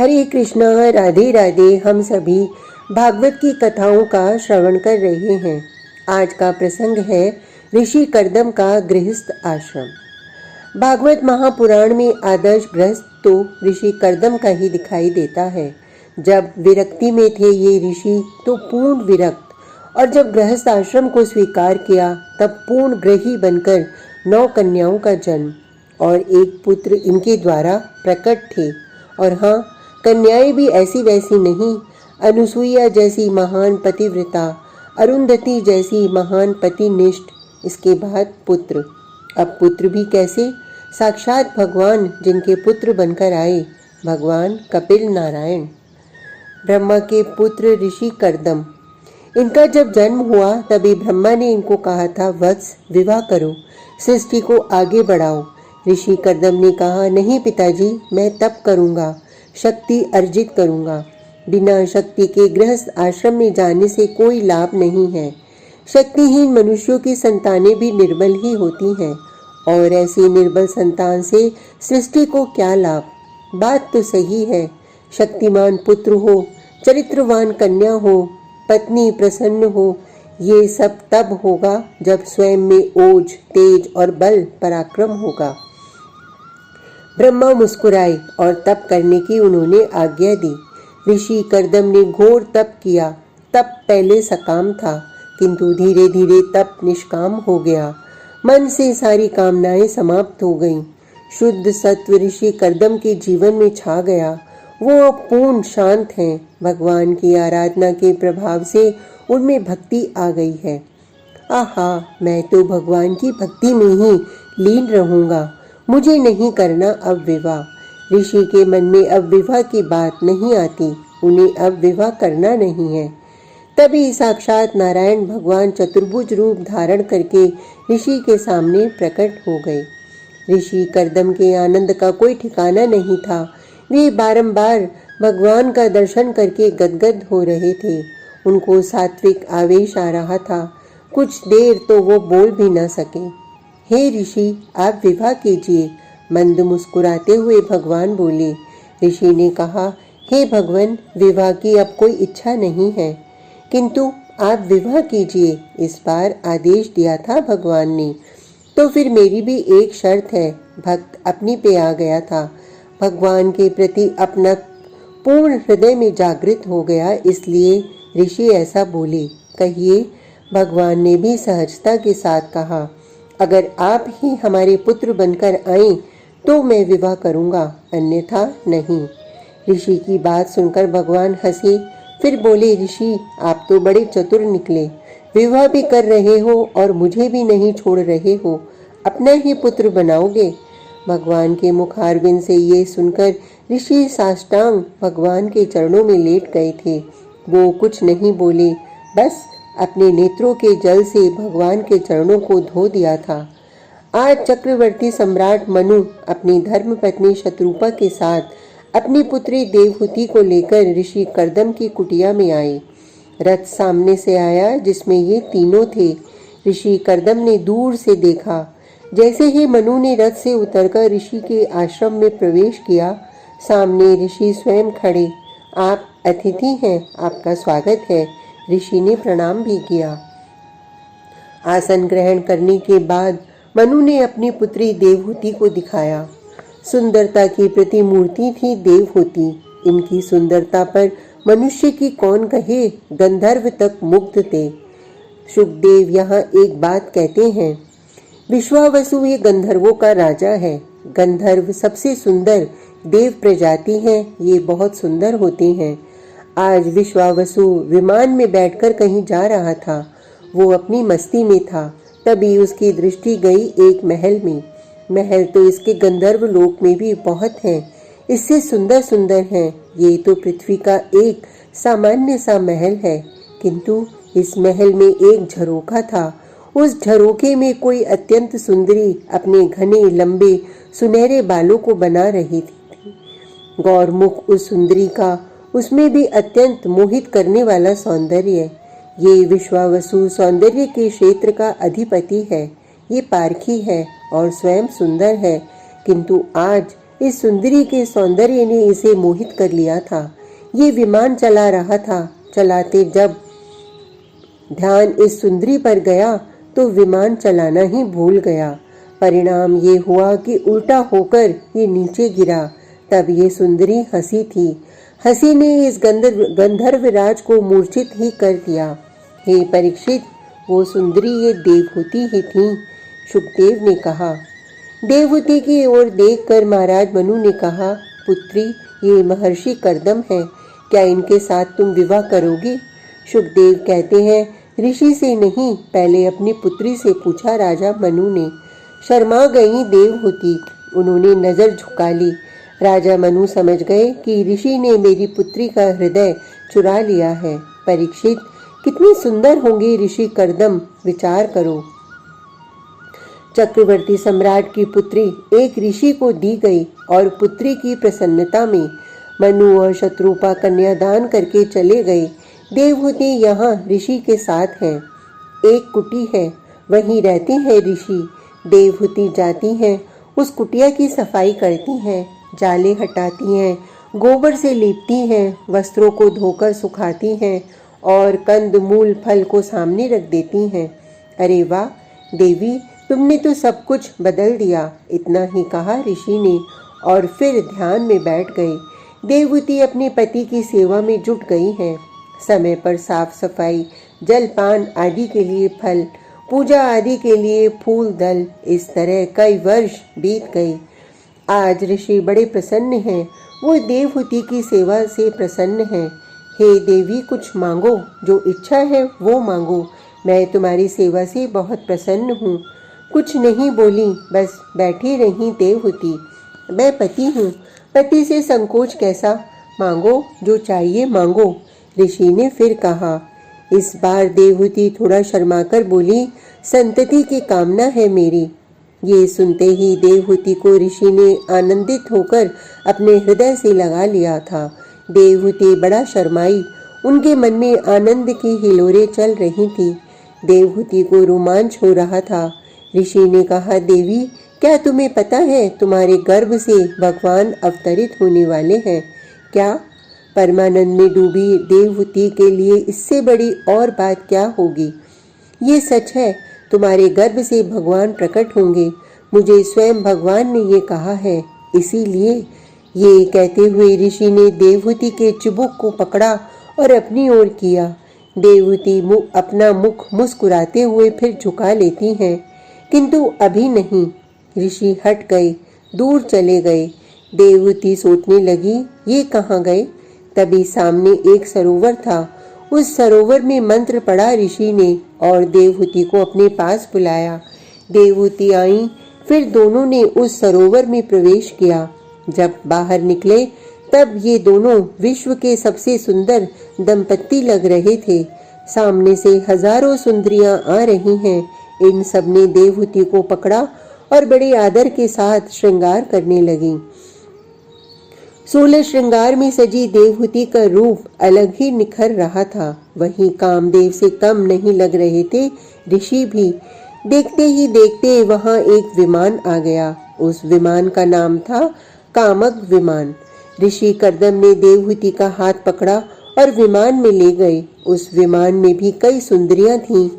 हरे कृष्णा, राधे राधे। हम सभी भागवत की कथाओं का श्रवण कर रहे हैं। आज का प्रसंग है ऋषि कर्दम का गृहस्थ आश्रम। भागवत महापुराण में आदर्श गृहस्थ तो ऋषि कर्दम का ही दिखाई देता है। जब विरक्ति में थे ये ऋषि तो पूर्ण विरक्त, और जब गृहस्थ आश्रम को स्वीकार किया तब पूर्ण ग्रही बनकर 9 कन्याओं का जन्म और एक पुत्र इनके द्वारा प्रकट थे। और हाँ, कन्याएं भी ऐसी वैसी नहीं, अनुसुईया जैसी महान पतिव्रता, अरुंधति जैसी महान पतिनिष्ठ, इसके बाद पुत्र। अब पुत्र भी कैसे? साक्षात भगवान जिनके पुत्र बनकर आए, भगवान कपिल नारायण। ब्रह्मा के पुत्र ऋषि कर्दम। इनका जब जन्म हुआ तभी ब्रह्मा ने इनको कहा था, वत्स विवाह करो, सृष्टि को आगे बढ़ाओ। ऋषि कर्दम ने कहा, नहीं पिताजी, मैं तप करूंगा, शक्ति अर्जित करूंगा। बिना शक्ति के गृहस्थ आश्रम में जाने से कोई लाभ नहीं है। शक्तिहीन मनुष्यों की संतानें भी निर्बल ही होती हैं, और ऐसी निर्बल संतान से सृष्टि को क्या लाभ? बात तो सही है। शक्तिमान पुत्र हो, चरित्रवान कन्या हो, पत्नी प्रसन्न हो, ये सब तब होगा जब स्वयं में ओज, तेज और बल पराक्रम होगा। ब्रह्मा मुस्कुराए और तप करने की उन्होंने आज्ञा दी। ऋषि कर्दम ने घोर तप किया। तप पहले सकाम था, किंतु धीरे धीरे तप निष्काम हो गया। मन से सारी कामनाएं समाप्त हो गईं। शुद्ध सत्व ऋषि कर्दम के जीवन में छा गया। वो पूर्ण शांत हैं। भगवान की आराधना के प्रभाव से उनमें भक्ति आ गई है। आहा, मैं तो भगवान की भक्ति में ही लीन रहूंगा, मुझे नहीं करना अब विवाह। ऋषि के मन में अब विवाह की बात नहीं आती, उन्हें अब विवाह करना नहीं है। तभी साक्षात नारायण भगवान चतुर्भुज रूप धारण करके ऋषि के सामने प्रकट हो गए। ऋषि कर्दम के आनंद का कोई ठिकाना नहीं था। वे बारंबार भगवान का दर्शन करके गदगद हो रहे थे। उनको सात्विक आवेश आ रहा था। कुछ देर तो वो बोल भी न सके। हे ऋषि, आप विवाह कीजिए, मंद मुस्कुराते हुए भगवान बोले। ऋषि ने कहा, हे भगवान, विवाह की अब कोई इच्छा नहीं है, किंतु आप विवाह कीजिए, इस बार आदेश दिया था भगवान ने। तो फिर मेरी भी एक शर्त है। भक्त अपनी पे आ गया था। भगवान के प्रति अपना पूर्ण हृदय में जागृत हो गया, इसलिए ऋषि ऐसा बोले। कहिए। भगवान ने भी सहजता के साथ कहा, अगर आप ही हमारे पुत्र बनकर आए तो मैं विवाह करूंगा, अन्यथा नहीं। ऋषि की बात सुनकर भगवान हंसे, फिर बोले, ऋषि, आप तो बड़े चतुर निकले। विवाह भी कर रहे हो और मुझे भी नहीं छोड़ रहे हो, अपना ही पुत्र बनाओगे। भगवान के मुखारविंद से ये सुनकर ऋषि साष्टांग भगवान के चरणों में लेट गए थे। वो कुछ नहीं बोले, बस अपने नेत्रों के जल से भगवान के चरणों को धो दिया था। आज चक्रवर्ती सम्राट मनु अपनी धर्मपत्नी शत्रुपा के साथ अपनी पुत्री देवहूति को लेकर ऋषि कर्दम की कुटिया में आए। रथ सामने से आया जिसमें ये तीनों थे। ऋषि कर्दम ने दूर से देखा। जैसे ही मनु ने रथ से उतरकर ऋषि के आश्रम में प्रवेश किया, सामने ऋषि स्वयं खड़े। आप अतिथि हैं, आपका स्वागत है। ऋषि ने प्रणाम भी किया। आसन ग्रहण करने के बाद मनु ने अपनी पुत्री देवहूति को दिखाया। सुंदरता की प्रतिमूर्ति थी देवहूति। इनकी सुंदरता पर मनुष्य की कौन कहे, गंधर्व तक मुग्ध थे। शुकदेव यहाँ एक बात कहते हैं, विश्वावसु ये गंधर्वों का राजा है। गंधर्व सबसे सुंदर देव प्रजाति है, ये बहुत सुंदर होते हैं। आज विश्वावसु विमान में बैठकर कहीं जा रहा था। वो अपनी मस्ती में था। तभी उसकी दृष्टि गई एक महल में। महल तो इसके गंधर्व लोक में भी बहुत हैं, इससे सुंदर सुंदर हैं। ये तो पृथ्वी का एक सामान्य सा महल है, किंतु इस महल में एक झरोखा था। उस झरोखे में कोई अत्यंत सुंदरी अपने घने लंबे सुनहरे बालों को बना रही थी। गौरमुख उस सुंदरी का, उसमें भी अत्यंत मोहित करने वाला सौंदर्य। ये विश्वावसु सौंदर्य के क्षेत्र का अधिपति है। ये पारखी है और स्वयं सुंदर है, किंतु आज इस सुंदरी के सौंदर्य ने इसे मोहित कर लिया था। ये विमान चला रहा था। चलाते जब ध्यान इस सुंदरी पर गया तो विमान चलाना ही भूल गया। परिणाम ये हुआ कि उल्टा होकर ये नीचे गिरा। तब ये सुंदरी हंसी थी। हंसी ने इस गंधर्वराज को मूर्छित ही कर दिया। हे परीक्षित, वो सुंदरी ये देवहूति ही थी। शुकदेव ने कहा। देवहूति की ओर देखकर महाराज मनु ने कहा, पुत्री, ये महर्षि कर्दम है, क्या इनके साथ तुम विवाह करोगी? शुकदेव कहते हैं, ऋषि से नहीं, पहले अपनी पुत्री से पूछा राजा मनु ने। शर्मा गई देवहूति, उन्होंने नजर झुका ली। राजा मनु समझ गए कि ऋषि ने मेरी पुत्री का हृदय चुरा लिया है। परीक्षित, कितनी सुंदर होंगे ऋषि कर्दम, विचार करो। चक्रवर्ती सम्राट की पुत्री एक ऋषि को दी गई और पुत्री की प्रसन्नता में मनु और शत्रुपा कन्यादान करके चले गए। देवहूति यहाँ ऋषि के साथ हैं। एक कुटी है, वहीं रहते हैं ऋषि। देवहूति जाती हैं, उस कुटिया की सफाई करती हैं, जाले हटाती हैं, गोबर से लीपती हैं, वस्त्रों को धोकर सुखाती हैं और कंद मूल फल को सामने रख देती हैं। अरे वाह देवी, तुमने तो सब कुछ बदल दिया। इतना ही कहा ऋषि ने और फिर ध्यान में बैठ गए। देवहूति अपने पति की सेवा में जुट गई हैं। समय पर साफ सफाई, जलपान आदि के लिए फल, पूजा आदि के लिए फूल दल, इस तरह कई वर्ष बीत गए। आज ऋषि बड़े प्रसन्न हैं। वो देवहूति की सेवा से प्रसन्न हैं। हे देवी, कुछ मांगो, जो इच्छा है वो मांगो। मैं तुम्हारी सेवा से बहुत प्रसन्न हूँ। कुछ नहीं बोली, बस बैठी रही देवहूति। मैं पति हूँ, पति से संकोच कैसा? मांगो, जो चाहिए मांगो, ऋषि ने फिर कहा। इस बार देवहूति थोड़ा शर्माकर बोली, संतति की कामना है मेरी। ये सुनते ही देवहूति को ऋषि ने आनंदित होकर अपने हृदय से लगा लिया था। देवहूति बड़ा शर्माई। उनके मन में आनंद की हिलोरें चल रही थी। देवहूति को रोमांच हो रहा था। ऋषि ने कहा, देवी, क्या तुम्हें पता है तुम्हारे गर्भ से भगवान अवतरित होने वाले हैं? क्या? परमानंद में डूबी देवहूति के लिए इससे बड़ी और बात क्या होगी? ये सच है, तुम्हारे गर्भ से भगवान प्रकट होंगे। मुझे स्वयं भगवान ने ये कहा है, इसीलिए। ये कहते हुए ऋषि ने देवहूति के चिबुक को पकड़ा और अपनी ओर किया। देवहूति अपना मुख मुस्कुराते हुए फिर झुका लेती हैं, किंतु अभी नहीं। ऋषि हट गए, दूर चले गए। देवहूति सोचने लगी, ये कहाँ गए? तभी सामने एक सरोवर था। उस सरोवर में मंत्र पढ़ा ऋषि ने और देवहूति को अपने पास बुलाया। देवहूति आई, फिर दोनों ने उस सरोवर में प्रवेश किया। जब बाहर निकले तब ये दोनों विश्व के सबसे सुंदर दंपत्ति लग रहे थे। सामने से हजारों सुंदरियां आ रही हैं। इन सब ने देवहूति को पकड़ा और बड़े आदर के साथ श्रृंगार करने लगी। 16 श्रृंगार में सजी देवहूति का रूप अलग ही निखर रहा था। वहीं कामदेव से कम नहीं लग रहे थे ऋषि भी। देखते ही देखते वहां एक विमान आ गया। उस विमान का नाम था कामक विमान। ऋषि कर्दम ने देवहूति का हाथ पकड़ा और विमान में ले गए। उस विमान में भी कई सुंदरियां थीं,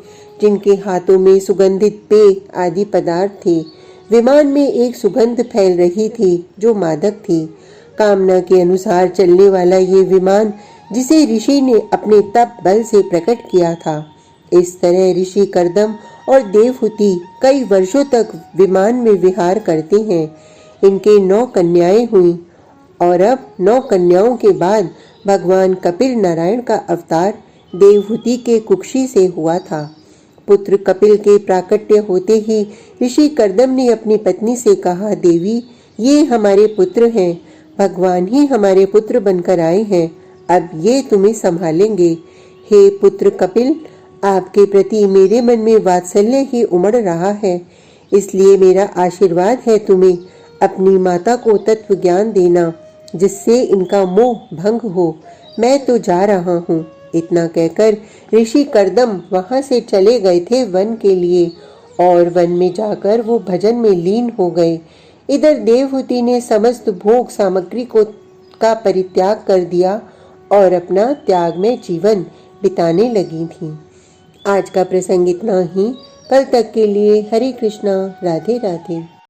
जिनके हाथों में सुगंधित पेय आदि पदार्थ थे। विमान में एक सुगंध फैल रही थी जो मादक थी। कामना के अनुसार चलने वाला ये विमान, जिसे ऋषि ने अपने तप बल से प्रकट किया था। इस तरह ऋषि कर्दम और देवहूति कई वर्षों तक विमान में विहार करते हैं। इनके 9 कन्याएं हुई और अब 9 कन्याओं के बाद भगवान कपिल नारायण का अवतार देवहूति के कुक्षी से हुआ था। पुत्र कपिल के प्राकट्य होते ही ऋषि कर्दम ने अपनी पत्नी से कहा, देवी, ये हमारे पुत्र हैं। भगवान ही हमारे पुत्र बनकर आए हैं। अब ये तुम्हें संभालेंगे। हे पुत्र कपिल, आपके प्रति मेरे मन में वात्सल्य ही उमड़ रहा है, इसलिए मेरा आशीर्वाद है तुम्हें अपनी माता को तत्व ज्ञान देना, जिससे इनका मोह भंग हो। मैं तो जा रहा हूँ। इतना कहकर ऋषि कर्दम वहां से चले गए थे वन के लिए, और वन में जाकर वो भजन में लीन हो गए। इधर देवहूति ने समस्त भोग सामग्री को का परित्याग कर दिया और अपना त्यागमय जीवन बिताने लगी थी। आज का प्रसंग इतना ही। कल तक के लिए हरे कृष्णा, राधे राधे।